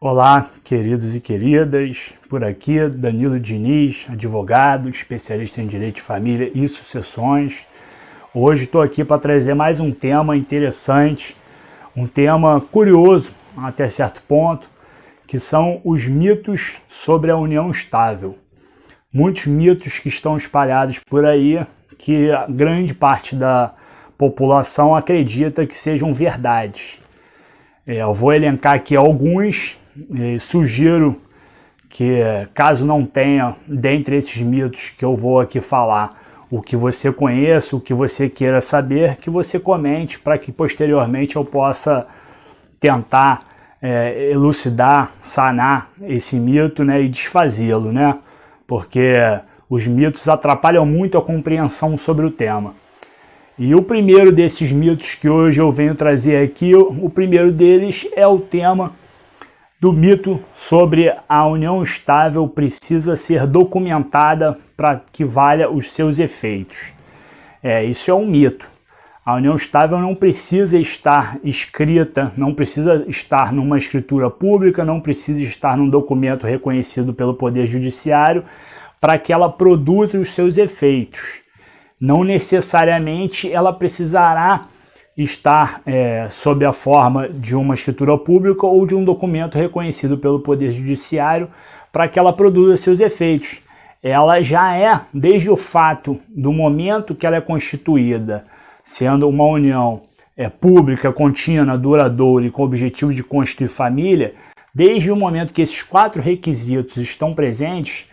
Olá, queridos e queridas, por aqui Danilo Diniz, advogado, especialista em direito de família e sucessões. Hoje estou aqui para trazer mais um tema interessante, um tema curioso até certo ponto, que são os mitos sobre a união estável. Muitos mitos que estão espalhados por aí, que a grande parte da população acredita que sejam verdades. Eu vou elencar aqui alguns. Sugiro que, caso não tenha, dentre esses mitos que eu vou aqui falar, o que você conheça, o que você queira saber, que você comente para que posteriormente eu possa tentar elucidar, sanar esse mito, né, e desfazê-lo, né? Porque os mitos atrapalham muito a compreensão sobre o tema. E o primeiro desses mitos que hoje eu venho trazer aqui, o primeiro deles é o tema do mito sobre a união estável precisa ser documentada para que valha os seus efeitos. Isso é um mito. A união estável não precisa estar escrita, não precisa estar numa escritura pública, não precisa estar num documento reconhecido pelo Poder Judiciário para que ela produza os seus efeitos. Não necessariamente ela precisará estar sob a forma de uma escritura pública ou de um documento reconhecido pelo Poder Judiciário para que ela produza seus efeitos. Ela já é, desde o fato do momento que ela é constituída, sendo uma união pública, contínua, duradoura e com o objetivo de constituir família, desde o momento que esses 4 requisitos estão presentes,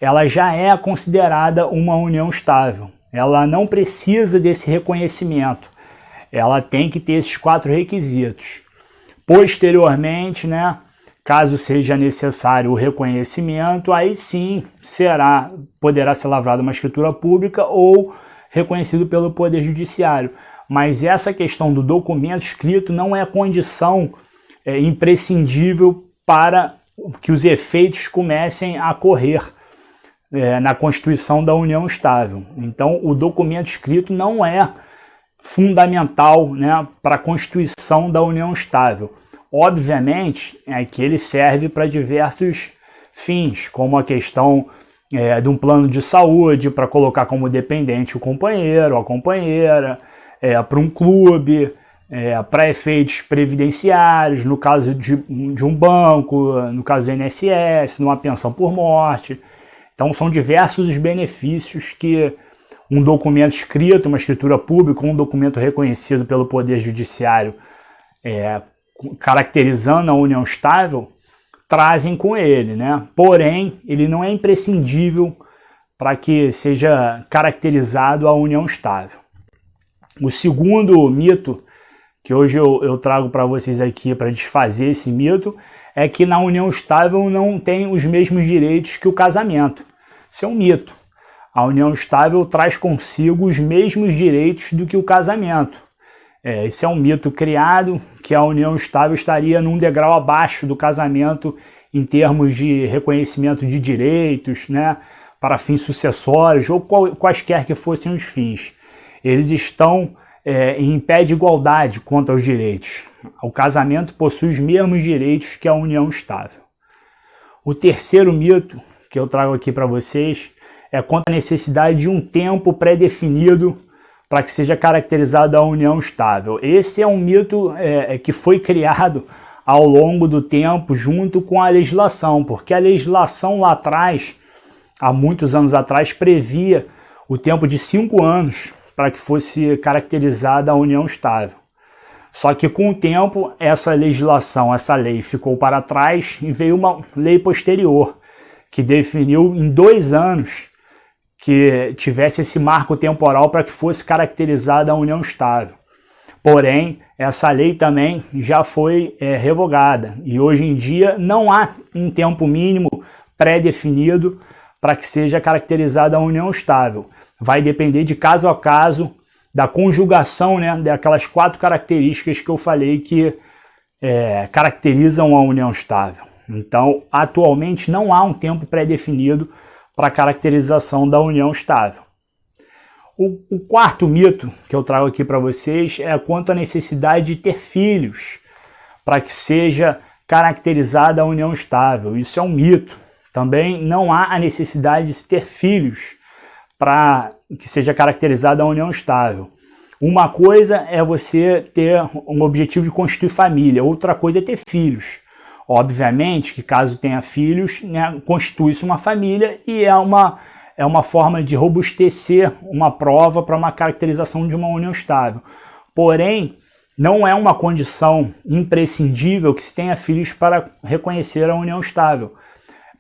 ela já é considerada uma união estável. Ela não precisa desse reconhecimento. Ela tem que ter esses 4 requisitos. Posteriormente, né, caso seja necessário o reconhecimento, aí sim poderá ser lavrada uma escritura pública ou reconhecido pelo Poder Judiciário. Mas essa questão do documento escrito não é condição imprescindível para que os efeitos comecem a ocorrer na constituição da união estável. Então, o documento escrito não é fundamental, né, para a constituição da união estável. Obviamente, que ele serve para diversos fins, como a questão de um plano de saúde, para colocar como dependente o companheiro ou a companheira, para um clube, para efeitos previdenciários, no caso de um banco, no caso do INSS, numa pensão por morte. Então, são diversos os benefícios que um documento escrito, uma escritura pública, um documento reconhecido pelo Poder Judiciário, caracterizando a união estável, trazem com ele, né? Porém, ele não é imprescindível para que seja caracterizado a união estável. O segundo mito que hoje eu trago para vocês aqui para desfazer esse mito é que na união estável não tem os mesmos direitos que o casamento. Isso é um mito. A união estável traz consigo os mesmos direitos do que o casamento. Esse é um mito criado, que a união estável estaria num degrau abaixo do casamento em termos de reconhecimento de direitos, né, para fins sucessórios ou quaisquer que fossem os fins. Eles estão em pé de igualdade quanto aos direitos. O casamento possui os mesmos direitos que a união estável. O terceiro mito que eu trago aqui para vocês é quanto à necessidade de um tempo pré-definido para que seja caracterizada a união estável. Esse é um mito que foi criado ao longo do tempo junto com a legislação, porque a legislação lá atrás, há muitos anos atrás, previa o tempo de 5 anos para que fosse caracterizada a união estável. Só que com o tempo, essa legislação, essa lei ficou para trás e veio uma lei posterior, que definiu em 2 anos que tivesse esse marco temporal para que fosse caracterizada a união estável. Porém, essa lei também já foi revogada e hoje em dia não há um tempo mínimo pré-definido para que seja caracterizada a união estável. Vai depender de caso a caso da conjugação, né, daquelas 4 características que eu falei que caracterizam a união estável. Então, atualmente não há um tempo pré-definido para a caracterização da união estável. O quarto mito que eu trago aqui para vocês é quanto à necessidade de ter filhos para que seja caracterizada a união estável. Isso é um mito. Também não há a necessidade de se ter filhos para que seja caracterizada a união estável. Uma coisa é você ter um objetivo de constituir família, outra coisa é ter filhos. Obviamente que caso tenha filhos, né, constitui-se uma família e é uma forma de robustecer uma prova para uma caracterização de uma união estável. Porém, não é uma condição imprescindível que se tenha filhos para reconhecer a união estável.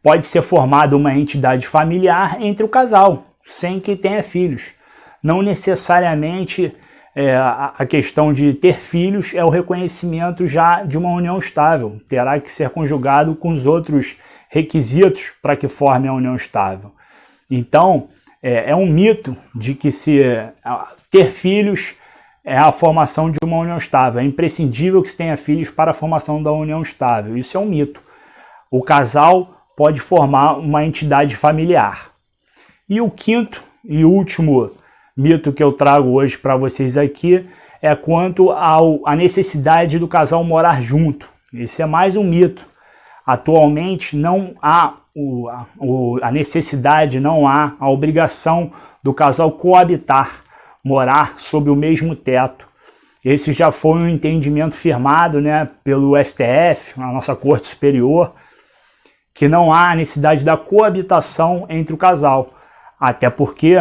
Pode ser formada uma entidade familiar entre o casal, sem que tenha filhos. Não necessariamente a questão de ter filhos é o reconhecimento já de uma união estável. Terá que ser conjugado com os outros requisitos para que forme a união estável. Então, é um mito de que ter filhos é a formação de uma união estável. É imprescindível que se tenha filhos para a formação da união estável. Isso é um mito. O casal pode formar uma entidade familiar. E o quinto e último mito que eu trago hoje para vocês aqui é quanto à necessidade do casal morar junto. Esse é mais um mito. Atualmente não há a necessidade, não há a obrigação do casal coabitar, morar sob o mesmo teto. Esse já foi um entendimento firmado, né, pelo STF, a nossa Corte Superior, que não há a necessidade da coabitação entre o casal. Até porque,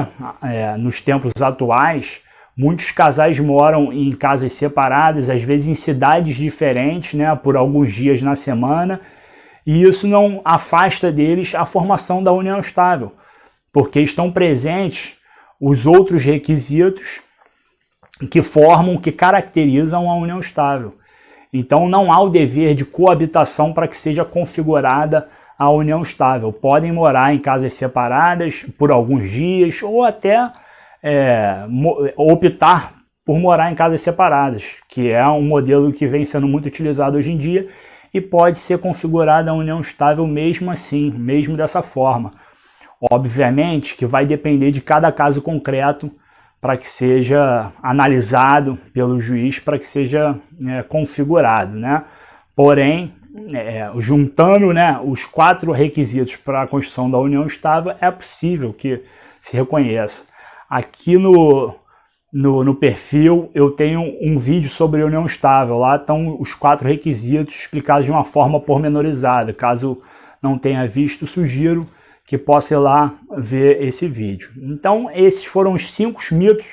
nos tempos atuais, muitos casais moram em casas separadas, às vezes em cidades diferentes, né, por alguns dias na semana, e isso não afasta deles a formação da união estável, porque estão presentes os outros requisitos que caracterizam a união estável. Então não há o dever de coabitação para que seja configurada a união estável. Podem morar em casas separadas por alguns dias ou até optar por morar em casas separadas, que é um modelo que vem sendo muito utilizado hoje em dia e pode ser configurada a união estável mesmo assim, mesmo dessa forma. Obviamente que vai depender de cada caso concreto para que seja analisado pelo juiz, para que seja configurado, né? Porém, juntando, né, os 4 requisitos para a construção da união estável, é possível que se reconheça. Aqui no perfil eu tenho um vídeo sobre união estável. Lá estão os 4 requisitos explicados de uma forma pormenorizada. Caso não tenha visto, sugiro que possa ir lá ver esse vídeo. Então, esses foram os 5 mitos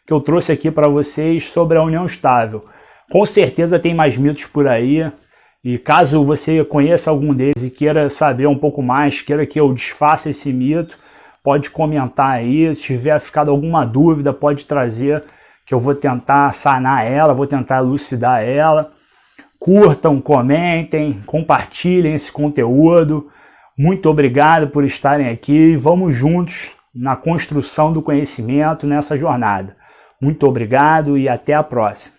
que eu trouxe aqui para vocês sobre a união estável. Com certeza tem mais mitos por aí, e caso você conheça algum deles e queira saber um pouco mais, queira que eu desfaça esse mito, pode comentar aí. Se tiver ficado alguma dúvida, pode trazer, que eu vou tentar sanar ela, vou tentar elucidar ela. Curtam, comentem, compartilhem esse conteúdo. Muito obrigado por estarem aqui. Vamos juntos na construção do conhecimento nessa jornada. Muito obrigado e até a próxima.